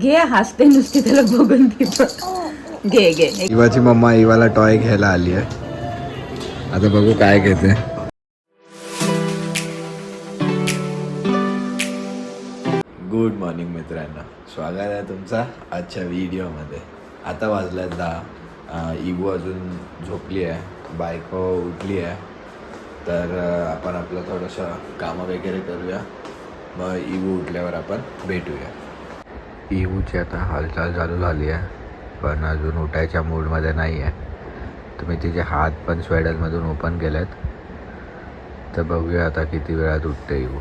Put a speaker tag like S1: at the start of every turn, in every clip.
S1: घे हसते नुसती त्याला बघून घे घे.
S2: इवाची मम्मा इवाला टॉय घ्यायला आली आहे. आता बघू काय घेते. गुड मॉर्निंग मित्रांनो, स्वागत आहे तुमचा आजच्या व्हिडिओमध्ये. आता वाजल्यात 10. इगू अजून झोपली आहे, बायको उठली आहे. तर आपण आपलं थोडंसं कामं वगैरे करूया, मग इगू उठल्यावर आपण भेटूया. इगूची आता हालचाल चालू झाली आहे, पण अजून उठायच्या मूडमध्ये नाही आहे. तुम्ही तिचे हात पण स्वेडलमधून ओपन केलेत, तर बघूया आता किती वेळात उठते इगू.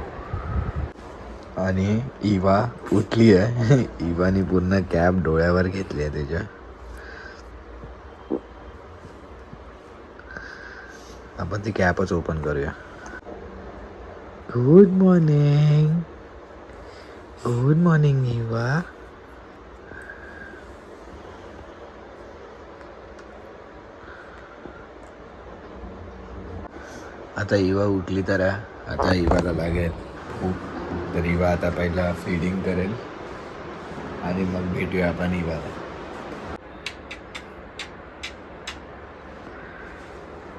S2: आणि इवा उठली आहे. इवानी पूर्ण कॅप डोळ्यावर घेतली आहे त्याच्या. आपण ती कॅपच ओपन करूया. Good morning, good morning Eva. आता इवा उठली तर आता इवाला लागेल खूप. तर इवा आता पहिला फीडिंग करेल आणि मग भेटूया आपण इवाला.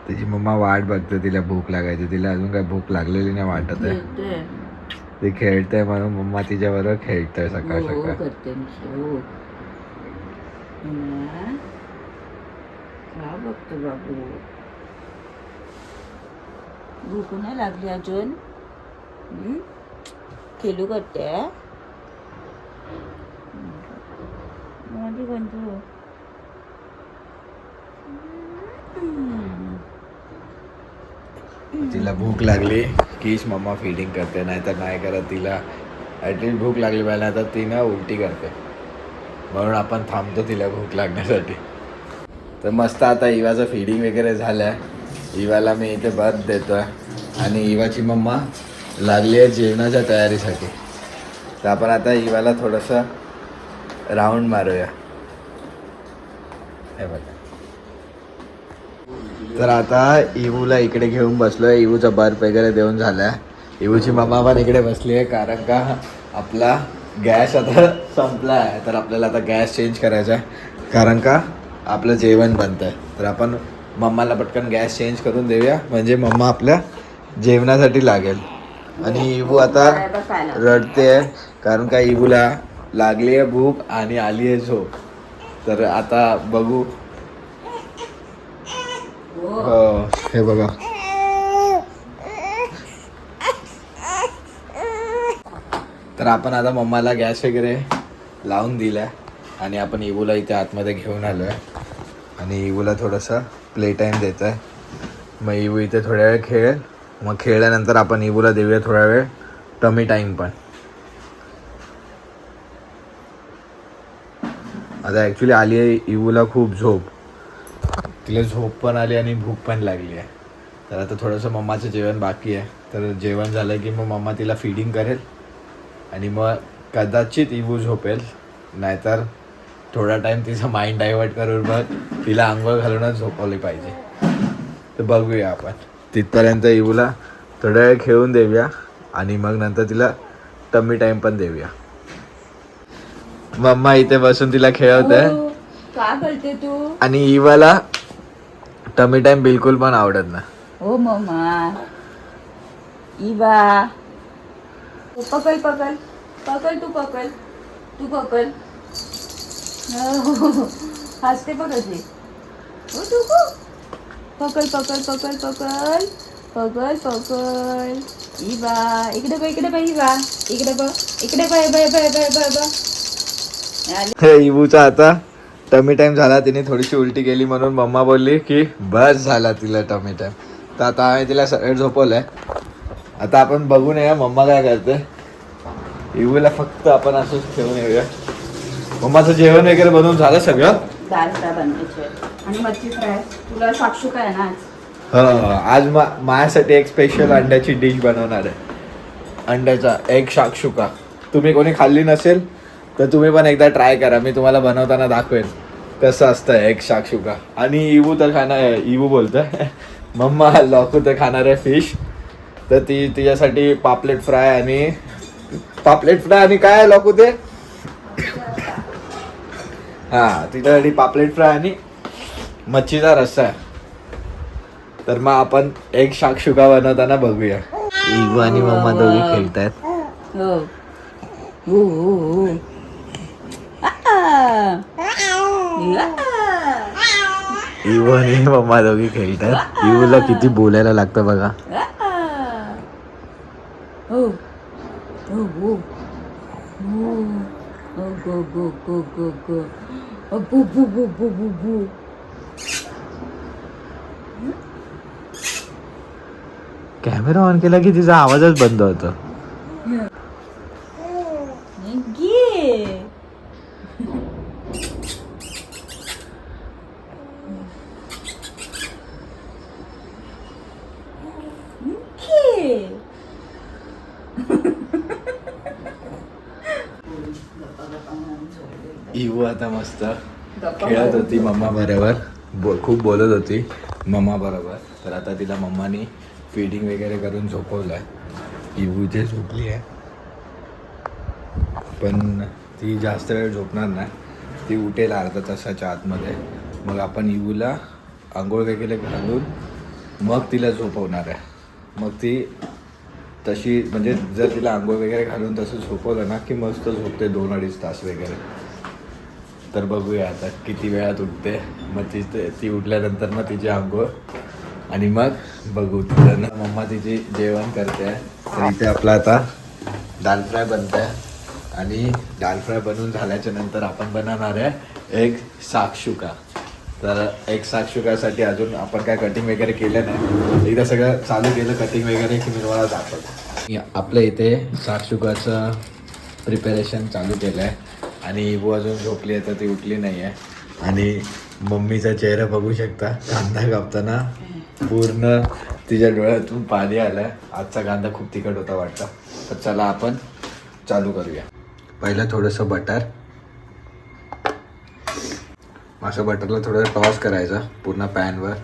S2: त्याची मम्मा वाट बघते, तिला भूक लागायची. तिला अजून काय भूक लागलेली नाही वाटत आहे. ती खेळते म्हणून मम्मा तिच्याबरोबर खेळतोय सकाळ सकाळ.
S1: बघतो बाबू, भूक नाही लागली अजून? खेळू करते माझी बंधू.
S2: तिला भूक लागली कीच मम्मा फीडिंग करते, नाहीतर नाही करत. तिला ॲटलीस्ट भूक लागली पाहिजे, तर ती ना उलटी करते. म्हणून आपण थांबतो तिला भूक लागण्यासाठी. तर मस्त आता इवाचं फीडिंग वगैरे झालं आहे. इवाला मी इथे बर्थ देतो आहे आणि इवाची मम्मा लागली आहे जेवणाच्या तयारीसाठी. तर आपण आता इवाला थोडंसं राऊंड मारूया. हे बघा. तर आता इवूला इकडे घेऊन बसलो आहे. इवूचा बर्फ वगैरे देऊन झाला आहे. इवूची मम्मा पण इकडे बसली आहे, कारण का आपला गॅस आता संपला आहे. तर आपल्याला आता गॅस चेंज करायचा आहे, कारण का आपलं जेवण बनतं आहे. तर आपण मम्माला पटकन गॅस चेंज करून देऊया, म्हणजे मम्मा आपल्या जेवणासाठी लागेल. आणि इवू आता रडते आहे, कारण का इवूला लागली आहे भूक आणि आली आहे झोप. तर आता बघू. हो, हे बघा. तर आपण आता मम्माला गॅस वगैरे लावून दिला आणि आपण इवूला इथे आतमध्ये घेऊन आलो आहे आणि इवूला थोडंसं प्ले टाईम देत आहे. मग इवू इथे थोड्या वेळ खेळेल, मग खेळल्यानंतर आपण इवूला देऊया थोडा वेळ टमी टाईम पण. आता ॲक्च्युली आली आहे इवूला खूप झोप. तिला झोप पण आली आणि भूक पण लागली आहे. तर आता थोडंसं मम्माचं जेवण बाकी आहे. तर जेवण झालं की मग मम्मा तिला फीडिंग करेल आणि मग कदाचित इवू झोपेल, नाहीतर थोडा टाईम तिचा माइंड डायवर्ट करून मग तिला आंघोळ घालूनच झोपवली पाहिजे. तर बघूया आपण. तिथपर्यंत इवूला थोड्या वेळ खेळून देऊया आणि मग नंतर तिला टमी टाईम पण देऊया. मम्मा इथे बसून तिला खेळवत आहे.
S1: काय करते तू?
S2: आणि इवाला टमी टाईम बिलकुल पण आवडत ना.
S1: हो मम्मा. इवा पकड पकड पकड, तू पकड. हसते बघ असे. हो तू पकड पकड पकड पकड पकड पकड. इवा इकडे बघ, इकडे बघ इवा, इकडे बघ, इकडे बघ बघ बघ.
S2: इवूचा आता टमी टाईम झाला. तिने थोडीशी उलटी केली म्हणून मम्मा बोलली की बस झाला तिला टमी टाईम. तर आता आम्ही तिला सगळं झोपवलं आहे. आता आपण बघून येऊया मम्मा काय करते. इवूला फक्त आपण असंच ठेवून येऊया. मम्माचं जेवण वगैरे बनवून झालं सगळं.
S1: दाल फ्राय बनवायचे आणि मच्छी फ्राय. तुला साक्षुका आहे ना आज?
S2: हो, आज माझ्यासाठी एक स्पेशल अंड्याची डिश बनवणार आहे. अंड्याचा एग शाक्षुका. तुम्ही कोणी खाल्ली नसेल तर तुम्ही पण एकदा ट्राय करा. मी तुम्हाला बनवताना दाखवेन कसं असतं एग शाक्षुका. आणि इवू तर खाणार, इवू बोलतोय मम्मा लॉकू तर खाणार आहे फिश. तर ती तिच्यासाठी पापलेट फ्राय आणि काय लॉकू ते हा तिच्यासाठी पापलेट फ्राय आणि मच्छीचा रस्सा आहे. तर मग आपण एक शाक्षुका बनवताना बघूया. इगू आणि मम्मा दोघी खेळतायत.
S1: हो हो हो हो
S2: इगू आणि मम्मा दोघी खेळतायत. इगूला किती बोलायला लागतं बघा.
S1: हो हो हो हो गो गो गो गो गो बू बू बू बू बू बू.
S2: कॅमेरा ऑन केला की तिचा आवाजच बंद होतो.
S1: घे
S2: इवू आता मस्त खेळत होती मम्मा बरोबर. खूप बोलत होती मम्मा बरोबर. तर आता तिला मम्मानी फीडिंग वगैरे करून झोपवलंय. इवू इथे झोपली आहे, पण ती जास्त वेळ झोपणार नाही. ती उठेल अर्धा तासाच्या आतमध्ये. मग आपण इवूला आंघोळ वगैरे घालून मग तिला झोपवणार आहे. मग ती तशी म्हणजे जर तिला आंघोळ वगैरे घालून तसं झोपवलं ना की मस्त झोपते 2-2.5 तास वगैरे. तर बघूया आता किती वेळात उठते. मग ती उठल्यानंतर मग तिची आंघोळ आणि मग बघू तिथं मम्मा तिची जेवण करते. तर इथे आपला आता दाल फ्राय बनत आहे आणि दाल फ्राय बनवून झाल्याच्या नंतर आपण बनवणार आहे एक साक्षुका. तर एक साक्षुकासाठी अजून आपण काय कटिंग वगैरे केलं नाही. एकदा सगळं चालू केलं कटिंग वगैरे की मी तुम्हाला दाखवतो. आपल्या इथे साक्षुकाचं प्रिपरेशन चालू केलं आहे आणि इवू अजून झोपली आहे तर ती उठली नाही आहे. आणि मम्मीचा चेहरा बघू शकता. कांदा कापताना पूर्ण तिच्या डोळ्यातून पाणी आलं आहे. आजचा कांदा खूप तिखट होता वाटतं. तर चला आपण चालू करूया. पहिलं थोडंसं बटर. असं बटरला थोडं टॉस करायचं पूर्ण पॅनवर.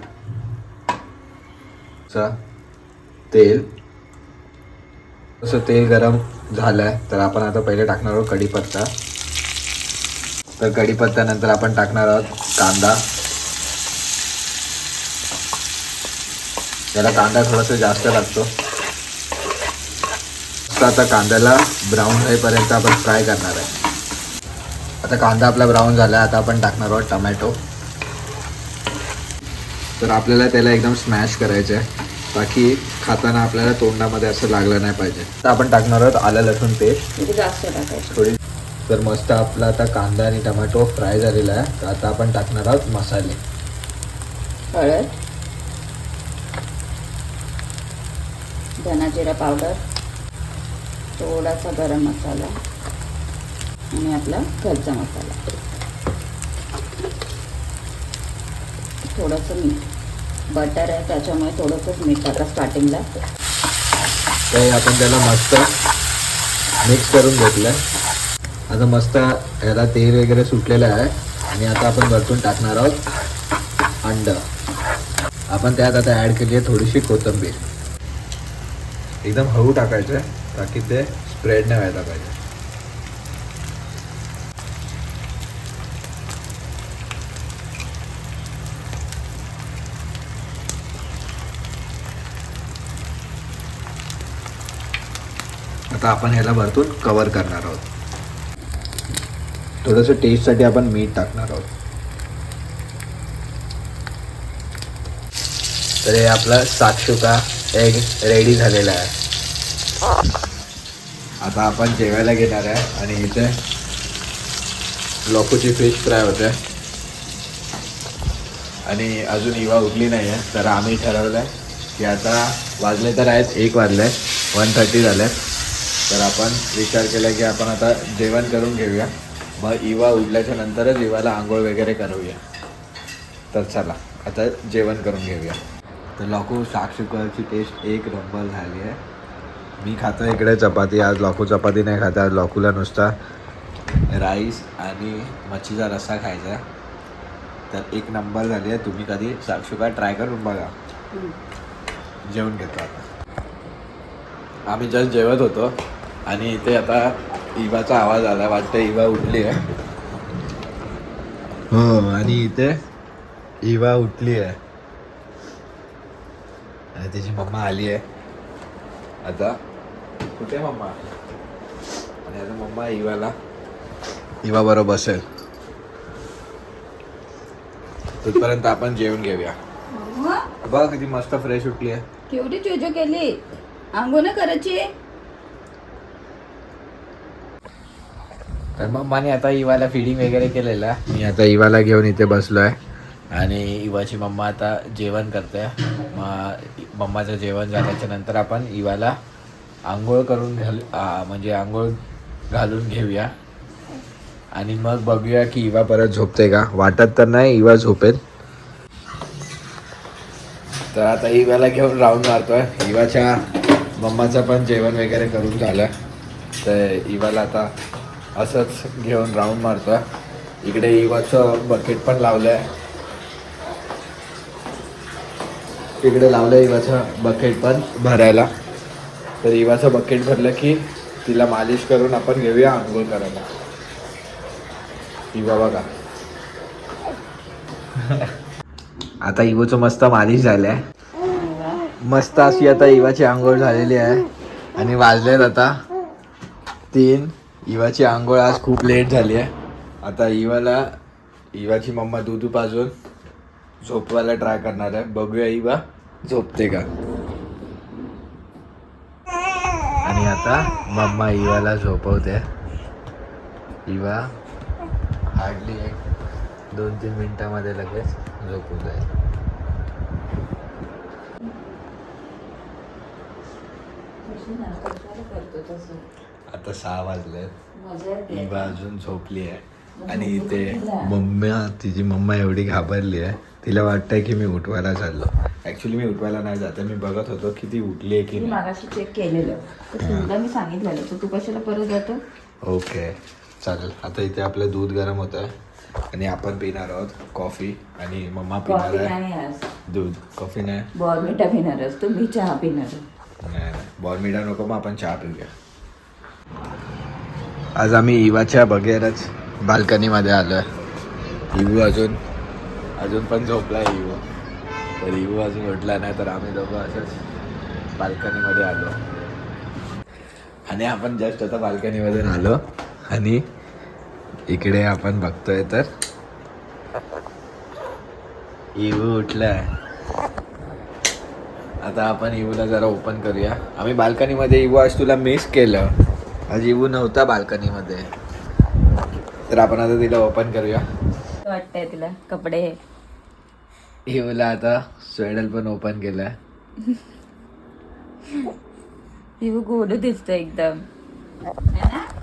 S2: तेल. असं तेल गरम झालंय तर आपण आता पहिले टाकणार आहोत कढीपत्ता. तर कढीपत्त्यानंतर आपण टाकणार आहोत कांदा. त्याला कांदा थोडासा जास्त लागतो. आता कांद्याला ब्राऊन होईपर्यंत आपण फ्राय करणार आहे. आता कांदा आपला ब्राऊन झाला. आता आपण टाकणार आहोत टमॅटो. तर आपल्याला त्याला एकदम स्मॅश करायचं आहे बाकी खाताना आपल्याला तोंडामध्ये असं लागलं नाही पाहिजे. तर आपण टाकणार आहोत आलं लसूण पेस्ट
S1: जास्त टाकायचं
S2: थोडी. तर मस्त आपला आता कांदा आणि टमॅटो फ्राय झालेला आहे. तर आता आपण टाकणार आहोत मसाले.
S1: हळद, धना जिरा पावडर, थोडासा गरम मसाला आणि आपला घरचा मसाला. थोडंसं मीठ. बटर आहे त्याच्यामुळे थोडंसंच मीठ टाका स्टार्टिंगला.
S2: ते आपण त्याला मस्त मिक्स करून घेतलं. आता मस्त याला तेल वगैरे सुटलेलं आहे आणि आता आपण वरतून टाकणार आहोत अंड. आपण त्यात आता ॲड केली आहे थोडीशी कोथिंबीर. एकदम हळू टाकायचं आहे ताकी ते स्प्रेड नाही व्हायला पाहिजे. आता आपण ह्याला वरतून कवर करणार आहोत. थोडंसं टेस्टसाठी आपण मीठ टाकणार आहोत. तर हे आपला साक्षुका एग रेडी झालेला आहे. आता आपण जेवायला घेणार आहे आणि इथे लोकोची फिश फ्राय होते आणि अजून इवा उठली नाही आहे. तर आम्ही ठरवलं आहे की आता वाजले तर आहेत 1 वाजले 1:30 झाले. तर आपण विचार केला की आपण आता जेवण करून घेऊया. मग इवा उठल्याच्या नंतरच इवाला आंघोळ वगैरे करूया. तर चला आता जेवण करून घेऊया. तर लोको साक्षुकाची टेस्ट एक नंबर झाली आहे. मी खातो इकडे चपाती. आज लोको चपाती नाही खाता. आज लोकोला नुसता राईस आणि मच्छीचा रस्सा खायचा आहे. तर एक नंबर झाली आहे. तुम्ही कधी साक्षुका ट्राय करून बघा. जेवण घेतो आता. आम्ही जस्ट जेवत होतो आणि इथे आता इवाचा आवाज आला. वाटतं इवा उठली आहे. हो आणि इथे इवा उठली आहे आणि तिची मम्मा आली आहे आता. कुठे मम्मा? आणि आता मम्मा इवा बरोबर बसेल. तिथपर्यंत आपण जेवण घेऊया. बघ किती मस्त फ्रेश उठली आहे.
S1: केवढी चोचो केली, आंघोळ करायची.
S2: तर मम्माने आता इवाला फिडिंग वगैरे केलेलं. मी आता इवाला घेऊन इथे बसलो आहे आणि इवाची मम्मा आता जेवण करते. मग मम्माचं जेवण झाल्याच्या नंतर आपण इवाला आंघोळ करून म्हणजे आंघोळ घालून घेऊया आणि मग बघूया की इवा परत झोपते का. वाटत तर नाही इवा झोपेल. तर आता इवाला घेऊन राऊंड मारतोय. इवाच्या मम्माचं पण जेवण वगैरे करून झालं तर इवाला आता असंच घेऊन राऊंड मारतोय. इकडे इवाचं बकेट पण लावलंय. इकडे लावलंय इवाचं बकेट पण भरायला. तर इवाचं बकेट भरलं की तिला मालिश करून आपण घेऊया आंघोळ करायला. इवा बघा आता इवोचं मस्त मालिश झालंय. मस्त अशी आता इवाची आंघोळ झालेली आहे आणि वाजलेत आता 3. इवाची आंघोळ आज खूप लेट झाली आहे. आता इवाची मम्मा दूध पाजून झोपवायला ट्राय करणार आहे. बघूया इवा झोपते का. आणि आता मम्मा इवाला झोपवते. इवा हार्डली 1-2-3 मिनिटामध्ये लगेच झोपून जाईल. आता 6 वाजलेत. इवा अजून झोपली आहे आणि इथे तिची मम्मा एवढी घाबरली आहे. तिला वाटतंय की मी उठवायला चाललो. ऍक्च्युली मी उठवायला नाही जात. मी बघत होतो की ती उठली आहे की नाही.
S1: मागाशी चेक केलेलं तर तुला मी सांगितलेलं तर तू कशाला परत जातो.
S2: ओके चालेल. आता इथे आपलं दूध गरम होत आहे आणि आपण पिणार आहोत कॉफी आणि मम्मा पिणार आहे दूध. कॉफी नाही,
S1: बॉर्मिटा पिणारच तू. मी चहा पिणार.
S2: नाही बॉर्मिटा नको. मग आपण चहा पिऊया. आज आम्ही इवाच्या बगैरच बाल्कनीमध्ये आलो आहे. इवू अजून पण झोपला आहे इवू. तर इवू अजून उठला नाही तर आम्ही दोघं असंच बाल्कनीमध्ये आलो आणि आपण जस्ट आता बाल्कनीमधून आलो आणि इकडे आपण बघतोय तर इवू उठलाय. आता आपण इवूला जरा ओपन करूया. आम्ही बाल्कनीमध्ये इवू आज तुला मिस केलं. आज इवू नव्हता बाल्कनीमध्ये तर आपण आता तिला ओपन करूया.
S1: वाटतंय तुला कपडे.
S2: इवूला आता स्वेटर पण ओपन केलाय.
S1: इवू गोड दिसतं एकदम.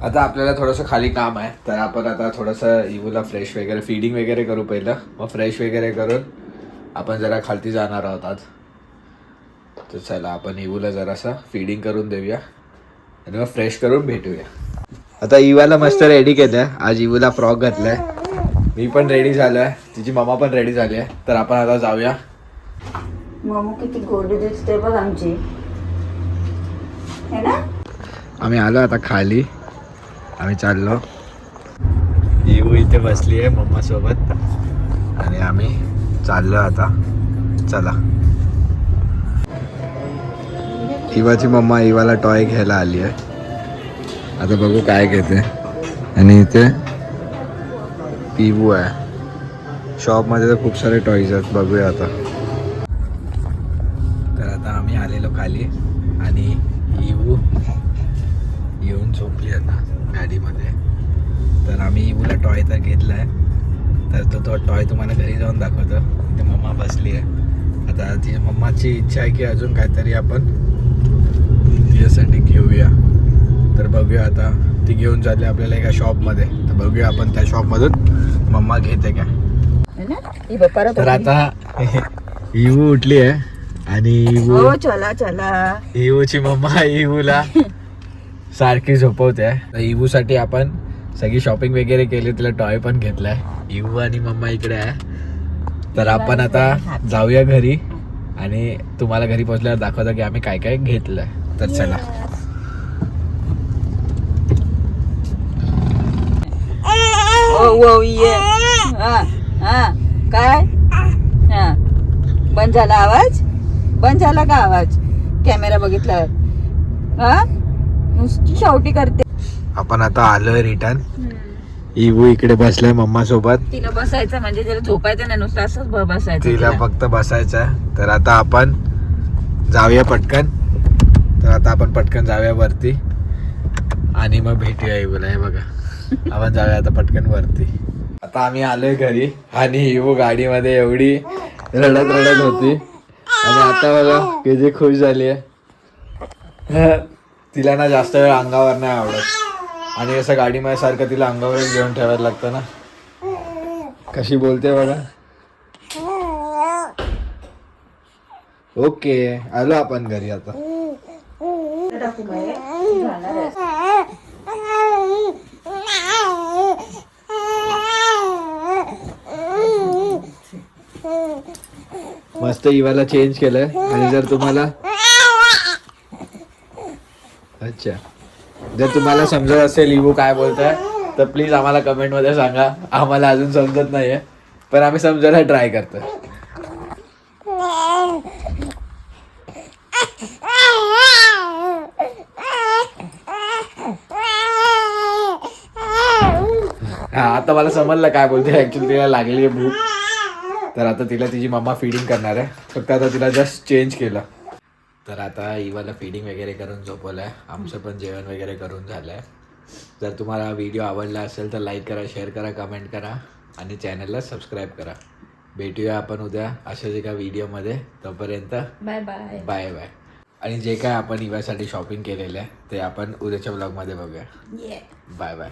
S2: आता आपल्याला थोडंसं खाली काम आहे तर आपण आता थोडंसं इवूला फ्रेश वगैरे फिडिंग वगैरे करू पहिलं. मग फ्रेश वगैरे करून आपण जरा खालती जाणार आहोत आज. तर चला आपण इवूला जरासं फिडिंग करून देऊया आणि मग फ्रेश करून भेटूया. आता इवाला मस्त रेडी केलं. आज इवूला फ्रॉक घातलाय. मी पण रेडी झालो आहे. तिची मम्मा पण रेडी झाली आहे. तर आपण आता जाऊया.
S1: मम्मा किती गोड दिसते बघ आमची, है ना.
S2: आम्ही आलो आता खाली. आम्ही चाललो. इवू इथे बसली आहे मम्मा सोबत आणि आम्ही चाललो आता. चला. इवाची मम्मा इवाला टॉय घ्यायला आली आहे. आता बघू काय घेते. आणि इथे इवू आहे. शॉपमध्ये तर खूप सारे टॉईज आहेत. बघूया आता. तर आता आम्ही आलेलो खाली आणि इवू येऊन झोपली आता गाडीमध्ये. तर आम्ही इवूला टॉय तर घेतला आहे. तर तो टॉय तुम्हाला घरी जाऊन दाखवतो. इथे मम्मा बसली आहे. आता ती मम्माची इच्छा आहे की अजून काहीतरी आपण तिच्यासाठी घेऊया. तर बघूया आता. ती घेऊन चालली आपल्याला एका शॉपमध्ये. तर बघूया आपण त्या शॉपमधून मम्मा घेते का. तर आता इवू उठली आहे आणि इवू
S1: चला
S2: इवूची मम्मा इवूला सारखी झोपवते. तर इवूसाठी आपण सगळी शॉपिंग वगैरे केली. तिला टॉय पण घेतलाय. इवू आणि मम्मा इकडे आहे. तर आपण आता जाऊया घरी आणि तुम्हाला घरी पोहोचल्यावर दाखवतो की आम्ही काय काय घेतलंय. तर चला.
S1: हा हा काय हा बंद झाला आवाज बंद झाला का आवाज कॅमेरा बघितल्यावर हा नुसती शेवटी करते.
S2: आपण आता आलोय रिटर्न. इवू इकडे बसलाय मम्मा सोबत.
S1: तिला बसायचं म्हणजे जरा झोपायचं नाही नुसतं असंच बसायचं
S2: तिला फक्त बसायचं आहे. तर आता आपण जाऊया पटकन. तर आता आपण पटकन जाऊया वरती आणि मग भेटूया इवूला. हे बघा आपण जाऊया आता पटकन वरती. आता आम्ही आलोय घरी आणि इवू गाडीमध्ये एवढी रडत होती आणि आता बघा किती खुश झाली आहे. तिला ना जास्त वेळ अंगावर नाही आवडत आणि असं गाडीमध्ये सारखं तिला अंगावरच घेऊन ठेवायला लागतं ना. कशी बोलते बघा. ओके आलो आपण घरी आता. मस्त इवाला चेंज केलंय आणि जर तुम्हाला अच्छा जर तुम्हाला समजत असेल इवू काय बोलतोय तर प्लीज आम्हाला कमेंट मध्ये सांगा. आम्हाला अजून समजत नाहीये पण आम्ही समजायला ट्राय करतोय. हा आता मला समजलं काय बोलते. ऍक्च्युली तिला लागली आहे भूक. तर आता तिला तिची मम्मा फिडिंग करणार आहे. फक्त आता तिला जस्ट चेंज केलं. तर आता इवाला फिडिंग वगैरे करून झोपवलंय. आमचं पण जेवण वगैरे करून झालंय. जर तुम्हाला व्हिडिओ आवडला असेल तर लाईक करा, शेअर करा, कमेंट करा आणि चॅनलला सबस्क्राईब करा. भेटूया आपण उद्या अशाच एका व्हिडिओमध्ये. तोपर्यंत
S1: बाय बाय
S2: बाय बाय. आणि जे काय आपण इवासाठी शॉपिंग केलेलं आहे ते आपण उद्याच्या ब्लॉगमध्ये बघूया. Bye bye.